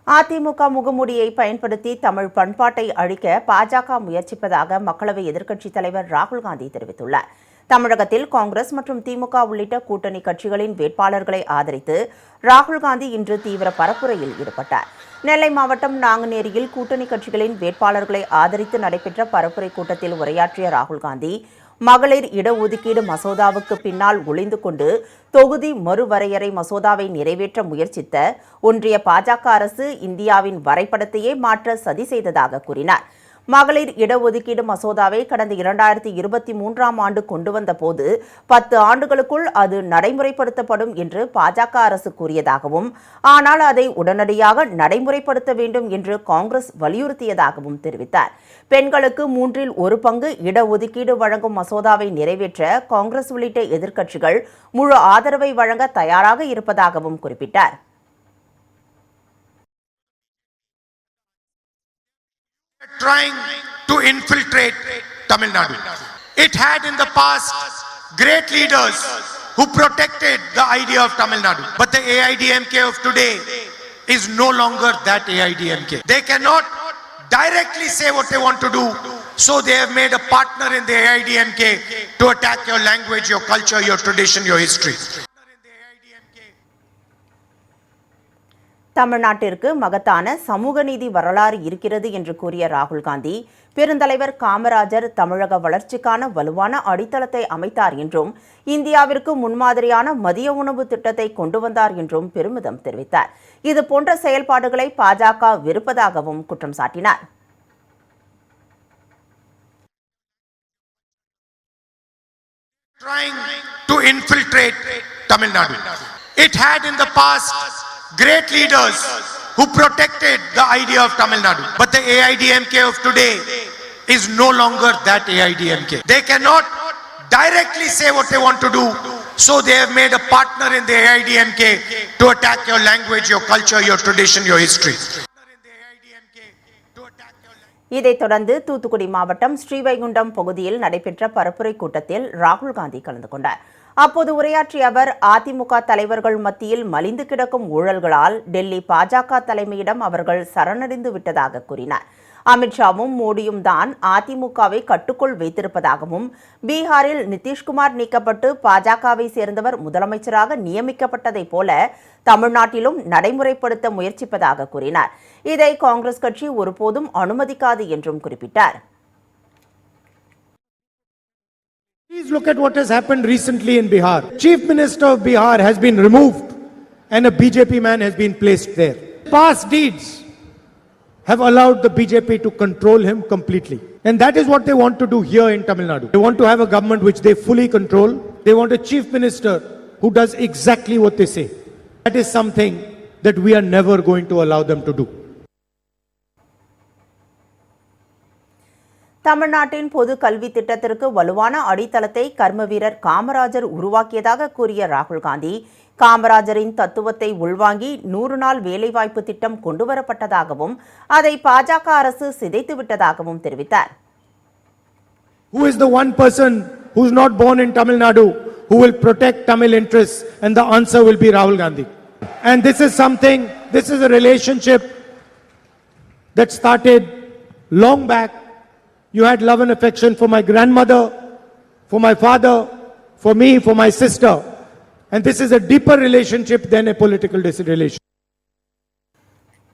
அதிமுக முகமூடியை பயன்படுத்தி தமிழ் பண்பாட்டை அழிக்க பாஜக முயற்சிப்பதாக மக்களவை எதிர்க்கட்சித் தலைவர் ராகுல் காந்தி தெரிவித்துள்ளார். தமிழகத்தில் காங்கிரஸ் மற்றும் திமுக உள்ளிட்ட கூட்டணி கட்சிகளின் வேட்பாளர்களை ஆதரித்து ராகுல் காந்தி இன்று தீவிர பரப்புரையில் ஈடுபட்டார். நெல்லை மாவட்டம் நாங்குநேரியில் கூட்டணி கட்சிகளின் வேட்பாளர்களை ஆதரித்து நடைபெற்ற பரப்புரை கூட்டத்தில் உரையாற்றிய ராகுல் காந்தி, மகளிர் இடஒதுக்கீடு மசோதாவுக்கு பின்னால் ஒளிந்து கொண்டு தொகுதி மறுவரையறை மசோதாவை நிறைவேற்ற முயற்சித்த ஒன்றிய பாஜக அரசு இந்தியாவின் வரைபடத்தையே மாற்ற சதி செய்ததாக கூறினார். மகளிர் இடஒதுக்கீடு மசோதாவை கடந்த 2023ஆம் ஆண்டு கொண்டு வந்த போது 10 ஆண்டுகளுக்குள் அது நடைமுறைப்படுத்தப்படும் என்று பாஜக அரசு கூறியதாகவும், ஆனால் அதை உடனடியாக நடைமுறைப்படுத்த வேண்டும் என்று காங்கிரஸ் வலியுறுத்தியதாகவும் தெரிவித்தார். பெண்களுக்கு 1/3 பங்கு இடஒதுக்கீடு வழங்கும் மசோதாவை நிறைவேற்ற காங்கிரஸ் உள்ளிட்ட எதிர்க்கட்சிகள் முழு ஆதரவை வழங்க தயாராக இருப்பதாகவும் குறிப்பிட்டார். Trying to infiltrate Tamil Nadu. It had in the past great leaders who protected the idea of Tamil Nadu. But the AIDMK of today is no longer that AIDMK. They cannot directly say what they want to do, so they have made a partner in the AIDMK to attack your language, your culture, your tradition, your history. தமிழ்நாட்டிற்கு மகத்தான சமூக நீதி வரலாறு இருக்கிறது என்று கூறிய ராகுல் காந்தி, பெருந்தலைவர் காமராஜர் தமிழக வளர்ச்சிக்கான வலுவான அடித்தளத்தை அமைத்தார் என்றும், இந்தியாவிற்கு முன்மாதிரியான மதிய உணவு திட்டத்தை கொண்டு வந்தார் என்றும் பெருமிதம் தெரிவித்தார். இதுபோன்ற செயல்பாடுகளை பாஜக வெறுப்பதாகவும் குற்றம் சாட்டினார். Trying to infiltrate Tamil Nadu. It had in the past great leaders who protected the idea of Tamil Nadu. But the AIDMK of today is no longer that AIDMK. They cannot directly say what they want to do, so they have made a partner in the AIDMK to attack your language, your culture, your tradition, your history. இதைத் தொடர்ந்து தூத்துக்குடி மாவட்டம் ஸ்ரீவைகுண்டம் பகுதியில் நடைபெற்ற பரப்புரை கூட்டத்தில் ராகுல் காந்தி கலந்து கொண்டார். அப்போது உரையாற்றிய அவர், அதிமுக தலைவர்கள் மத்தியில் மலிந்து கிடக்கும் ஊழல்களால் டெல்லி பாஜக தலைமையிடம் அவர்கள் சரணடைந்து விட்டதாக கூறினார். அமித்ஷாவும் மோடியும் தான் அதிமுகவை கட்டுக்குள் வைத்திருப்பதாகவும், பீகாரில் நிதிஷ்குமார் நீக்கப்பட்டு பாஜகவை சேர்ந்தவர் முதலமைச்சராக நியமிக்கப்பட்டதைப் போல தமிழ்நாட்டிலும் நடைமுறைப்படுத்த முயற்சிப்பதாக கூறினார். இதை காங்கிரஸ் கட்சி ஒருபோதும் அனுமதிக்காது என்றும் குறிப்பிட்டார். Please look at what has happened recently in Bihar. Chief Minister of Bihar has been removed and a BJP man has been placed there. Past deeds have allowed the BJP to control him completely. And that is what they want to do here in Tamil Nadu. They want to have a government which they fully control. They want a chief minister who does exactly what they say. That is something that we are never going to allow them to do. தமிழ்நாட்டின் பொது கல்வி திட்டத்திற்கு வலுவான அடித்தளத்தை கர்ம வீரர் காமராஜர் உருவாக்கியதாக கூறிய ராகுல் காந்தி, காமராஜரின் தத்துவத்தை உள்வாங்கி 100 நாள் வேலைவாய்ப்பு திட்டம் கொண்டுவரப்பட்டதாகவும், அதை பாஜக அரசு சிதைத்து விட்டதாகவும் தெரிவித்தார். Who is the one person who is not born in Tamil Nadu who will protect Tamil interests? And the answer will be Rahul Gandhi. And this is a relationship that started long back. You had love and affection for my grandmother, for my father, for me, for my sister. And this is a deeper relationship than a political relationship.